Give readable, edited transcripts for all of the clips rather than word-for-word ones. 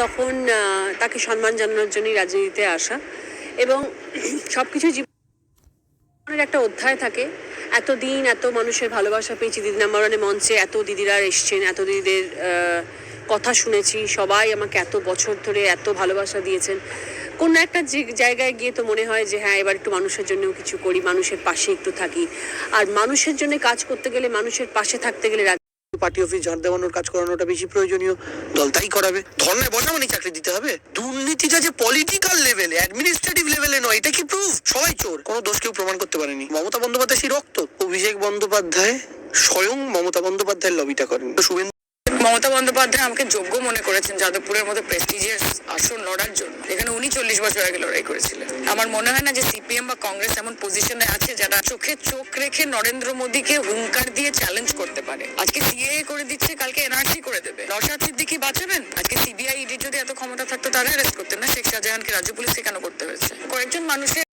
তখন তাকে সম্মান জানানোর জন্যই রাজনীতিতে আসা। এবং সব কিছু জীবনের একটা অধ্যায় থাকে। এতদিন এত মানুষের ভালোবাসা পেয়েছি, দিদি নাম্বার ওয়ানের মঞ্চে এত দিদিরা এসছেন, এত দিদিদের কথা শুনেছি, সবাই আমাকে এত বছর ধরে এত ভালোবাসা দিয়েছেন। কোনো একটা জায়গায় গিয়ে তো মনে হয় যে হ্যাঁ, এবার একটু মানুষের জন্যও কিছু করি, মানুষের পাশে একটু থাকি। আর মানুষের জন্য কাজ করতে গেলে, মানুষের পাশে থাকতে গেলে পার্টি অফিস ঝাড় দেওয়ানোর কাজ করানোটা বেশি প্রয়োজনীয়। দল তাই করাবে। ধর্নায় বসা মানে চাকরি দিতে হবে? দুর্নীতিটা যে পলিটিক্যাল লেভেলে, অ্যাডমিনিস্ট্রেটিভ লেভেলে নয়, এটা কি প্রুফ? সবাই চোর, কোনো দোষ কেউ প্রমাণ করতে পারেনি। মমতা বন্দ্যোপাধ্যায় সেই রক্ত। অভিষেক বন্দ্যোপাধ্যায় স্বয়ং মমতা বন্দ্যোপাধ্যায়ের লবিটা করেন। তো শুভেন্দু মমতা বন্দ্যোপাধ্যায় আমাকে যোগ্য মনে করেছেন যাদবপুরের মতো প্রেস্টিজিয়াস আসন লড়ার জন্য। এখানে উনি 40 বছর আগে লড়াই করেছিলেন। আমার মনে হয় না যে সিপিএম বা কংগ্রেস এমন পজিশনে আছে যারা চোখে চোখ রেখে নরেন্দ্র মোদীকে হুঙ্কার দিয়ে চ্যালেঞ্জ করতে পারে। আজকে সিএএ করে দিচ্ছে, কালকে এনআরসি করে দেবে। নওশাদ সিদ্দিকী বাঁচাবেন? আজকে সিবিআই ইডির যদি এত ক্ষমতা থাকতো তারা অ্যারেস্ট করতেন না। শেখ শাহজাহানকে রাজ্য পুলিশকে কেন করতে হয়েছে? কয়েকজন মানুষের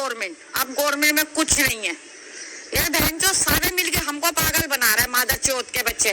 गवर्नमेंट अब गवर्नमेंट में कुछ नहीं है। ये बहन जो सारे मिलके हमको पागल बना रहे हैं, मादर चौथ के बच्चे।